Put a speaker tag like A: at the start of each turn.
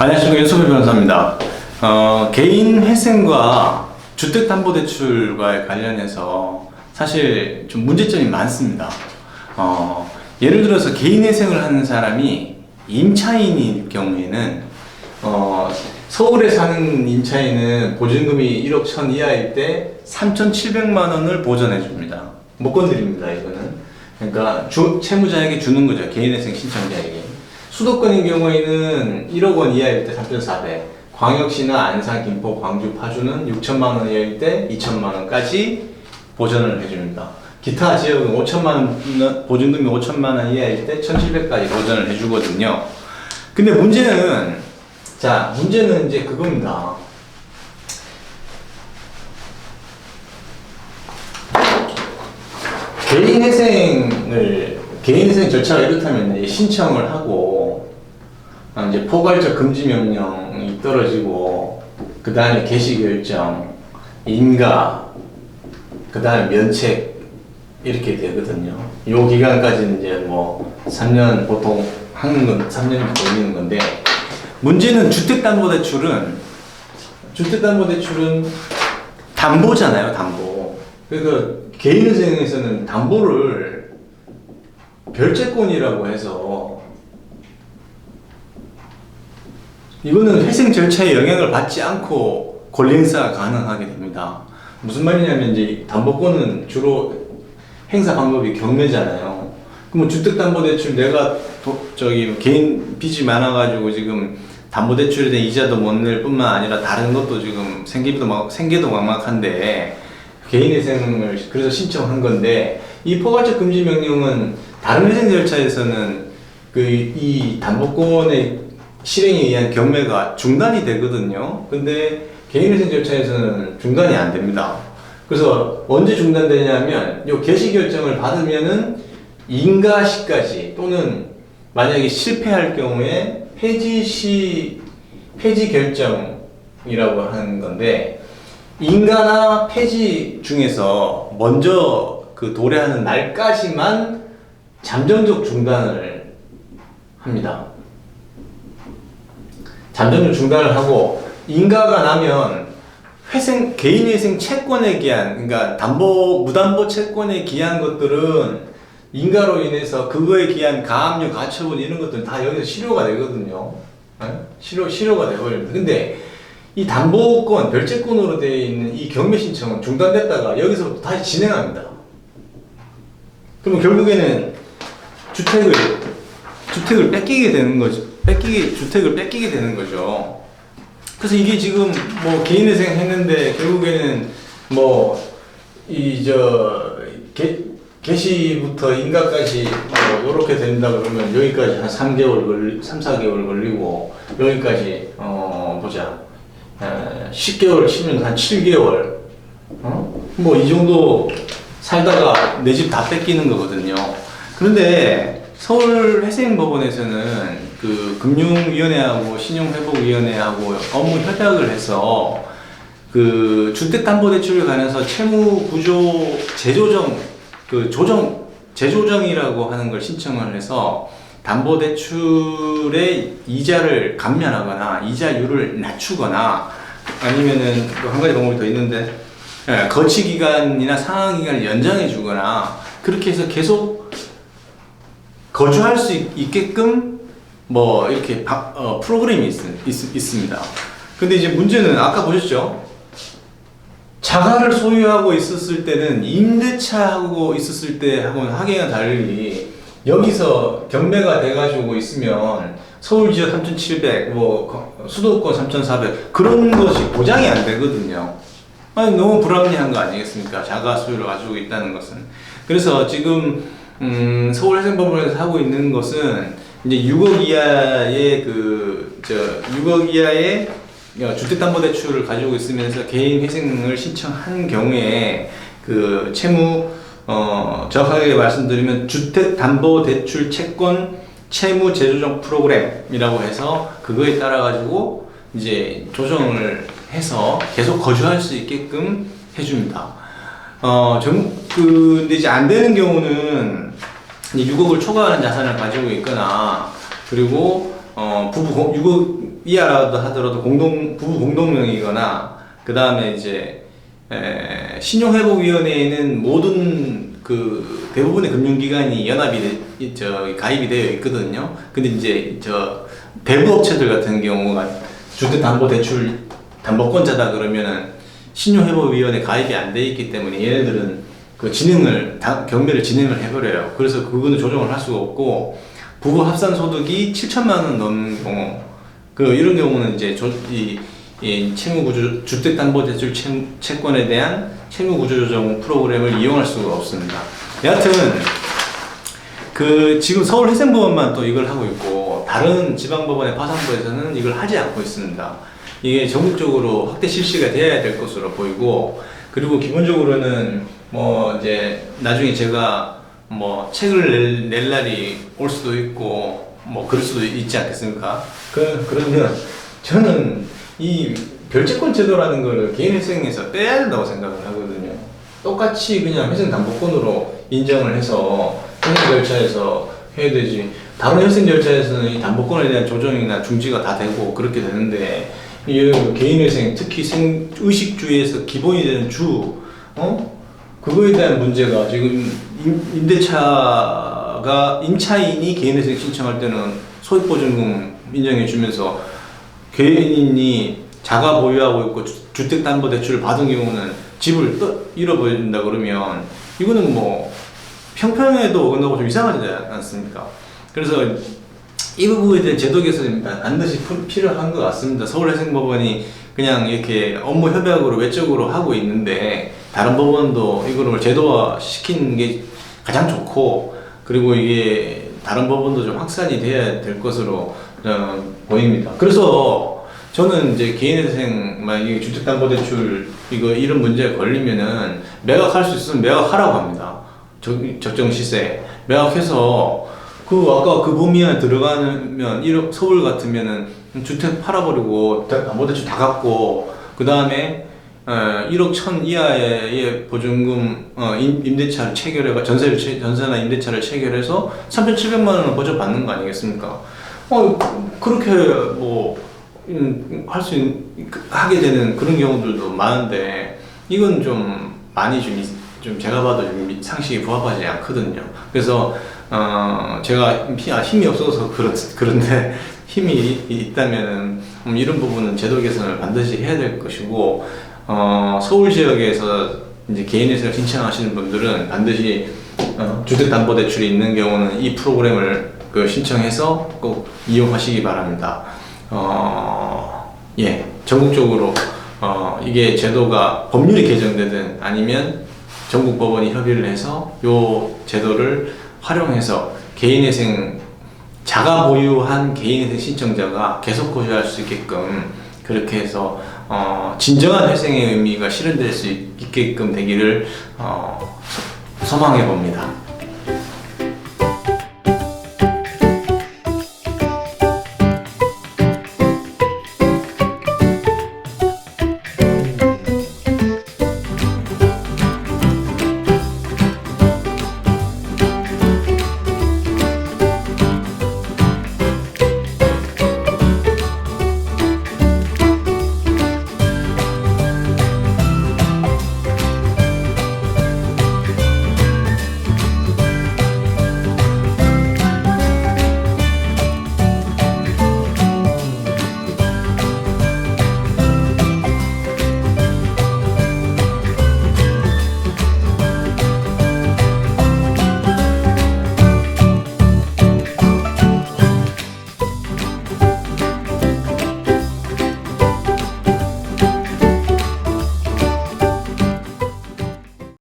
A: 안녕하십니까, 윤석열 변호사입니다. 개인 회생과 주택담보대출과 관련해서 사실 좀 문제점이 많습니다. 예를 들어서 개인 회생을 하는 사람이 임차인일 경우에는 서울에 사는 임차인은 보증금이 1억 1천 이하일 때 3,700만 원을 보전해 줍니다. 못 건드립니다, 이거는. 그러니까 채무자에게 주는 거죠, 개인 회생 신청자에게. 수도권인 경우에는 1억 원 이하일 때 3,400, 광역시나 안산, 김포, 광주, 파주는 6천만 원 이하일 때 2천만 원까지 보전을 해줍니다. 기타 지역은 5천만 원, 보증금이 5천만 원 이하일 때 1,700까지 보전을 해주거든요. 근데 문제는 이제 그겁니다. 개인 회생 절차가 이렇다면 이제 신청을 하고, 이제 포괄적 금지 명령이 떨어지고, 그 다음에 개시 결정, 인가, 그 다음에 면책, 이렇게 되거든요. 요 기간까지는 이제 뭐 3년 보통 하는 건 3년 걸리는 건데, 문제는 주택담보대출은 담보잖아요, 담보. 그러니까 개인회생에서는 담보를 별채권이라고 해서 이거는 회생 절차에 영향을 받지 않고 권리 행사가 가능하게 됩니다. 무슨 말이냐면 이제 담보권은 주로 행사 방법이 경매잖아요. 그럼 주택담보대출 내가 개인 빚이 많아가지고 지금 담보대출에 대한 이자도 못 낼 뿐만 아니라 다른 것도 지금 생계도 막막한데 개인회생을 그래서 신청한 건데, 이 포괄적 금지 명령은 다른 회생 절차에서는 이 담보권의 실행에 의한 경매가 중단이 되거든요. 근데 개인회생 절차에서는 중단이 안 됩니다. 그래서 언제 중단되냐면 요 개시 결정을 받으면은 인가 시까지, 또는 만약에 실패할 경우에 폐지 결정이라고 하는 건데, 인가나 폐지 중에서 먼저 도래하는 날까지만 잠정적 중단을 합니다. 잠정적 중단을 하고, 인가가 나면 개인회생 채권에 기한, 그러니까 무담보 채권에 기한 것들은 인가로 인해서 그거에 기한 가압류, 가처분 이런 것들은 다 여기서 실효가 되거든요. 실효가 되버립니다. 근데 이 담보권, 별채권으로 되어 있는 이 경매 신청은 중단됐다가 여기서부터 다시 진행합니다. 그러면 결국에는 주택을 뺏기게 되는 거죠. 주택을 뺏기게 되는 거죠. 그래서 이게 지금 뭐 개인회생 했는데 결국에는 개시부터 인가까지 요렇게 된다 그러면 여기까지 한 3, 4개월 걸리고, 여기까지 10개월 치면 한 7개월, 이 정도 살다가 내 집 다 뺏기는 거거든요. 그런데 서울회생법원에서는 금융위원회하고 신용회복위원회하고 업무 협약을 해서 주택담보대출에 관해서 채무구조 재조정이라고 하는 걸 신청을 해서 담보대출의 이자를 감면하거나 이자율을 낮추거나, 아니면은 또 한 가지 방법이 더 있는데, 거치기간이나 상환기간을 연장해 주거나, 그렇게 해서 계속 거주할 수 있게끔 이렇게 프로그램이 있습니다. 근데 이제 문제는 아까 보셨죠? 자가를 소유하고 있었을 때는 임대차하고 있었을 때하고는 하기가 달리, 여기서 경매가 돼가지고 있으면 서울 지역 3,700, 수도권 3,400, 그런 것이 보장이 안 되거든요. 너무 불합리한 거 아니겠습니까? 자가 소유를 가지고 있다는 것은. 그래서 지금 서울회생법원에서 하고 있는 것은 이제 6억 이하의 주택담보대출을 가지고 있으면서 개인회생을 신청한 경우에 채무, 정확하게 말씀드리면 주택담보대출 채권 채무 재조정 프로그램이라고 해서, 그거에 따라 가지고 이제 조정을 해서 계속 거주할 수 있게끔 해줍니다. 근데 이제 안 되는 경우는 6억을 초과하는 자산을 가지고 있거나, 그리고 6억 이하라도 하더라도 부부 공동명의거나 그 다음에 이제 신용회복위원회에는 모든 그 대부분의 금융기관이 가입이 되어 있거든요. 근데 이제 대부업체들 같은 경우가 주택담보대출 담보권자다 그러면은 신용회복위원회 가입이 안 돼 있기 때문에 얘네들은 그 경매를 진행을 해버려요. 그래서 그거는 조정을 할 수가 없고, 부부 합산 소득이 7천만 원 넘는 경우, 이런 경우는 이제 이 주택담보대출 채권에 대한 채무구조조정 프로그램을 이용할 수가 없습니다. 여하튼 지금 서울회생법원만 또 이걸 하고 있고 다른 지방법원의 파산부에서는 이걸 하지 않고 있습니다. 이게 전국적으로 확대 실시가 돼야 될 것으로 보이고, 그리고 기본적으로는 이제 나중에 제가 책을 낼 날이 올 수도 있고 그럴 수도 있지 않겠습니까? 그러면 저는 이 별채권 제도라는 거를 개인회생에서 빼야 된다고 생각을 하거든요. 똑같이 그냥 회생담보권으로 인정을 해서 회생 절차에서 해야 되지. 다른 회생 절차에서는 이 담보권에 대한 조정이나 중지가 다 되고 그렇게 되는데, 이 개인회생, 특히 의식주에서 기본이 되는 그거에 대한 문제가 지금 임차인이 개인회생 신청할 때는 소액보증금 인정해 주면서 개인이 자가 보유하고 있고 주택담보대출을 받은 경우는 집을 잃어버린다 그러면 이거는 평평에도 어긋나고 좀 이상하지 않습니까? 그래서 이 부분에 대한 제도 개선이 반드시 필요한 것 같습니다. 서울회생법원이 그냥 이렇게 업무 협약으로 외적으로 하고 있는데, 다른 법원도 이거를 제도화 시키는 게 가장 좋고, 그리고 이게 다른 법원도 좀 확산이 돼야 될 것으로 보입니다. 그래서 저는 이제 개인회생, 만약에 주택담보대출 이런 문제에 걸리면은 매각할 수 있으면 매각하라고 합니다. 적정 시세 매각해서 아까 그 범위 안에 들어가면 서울 같으면은 주택 팔아버리고 담보대출 다 갚고, 그 다음에 1억 1천 이하의 보증금 임대차를 체결해가 전세나 임대차를 체결해서 3,700만 원을 보전 받는 거 아니겠습니까? 그렇게 하게 되는 그런 경우들도 많은데, 이건 좀 많이 좀 제가 봐도 좀 상식에 부합하지 않거든요. 그래서 제가 힘이 없어서 그런데 힘이 있다면은 이런 부분은 제도 개선을 반드시 해야 될 것이고, 서울 지역에서 이제 개인회생을 신청하시는 분들은 반드시 주택담보대출이 있는 경우는 이 프로그램을 신청해서 꼭 이용하시기 바랍니다. 전국적으로 이게 제도가 법률이 개정되든 아니면 전국 법원이 협의를 해서 이 제도를 활용해서 자가 보유한 개인회생 신청자가 계속 거주할 수 있게끔, 그렇게 해서 진정한 회생의 의미가 실현될 수 있게끔 되기를 소망해 봅니다.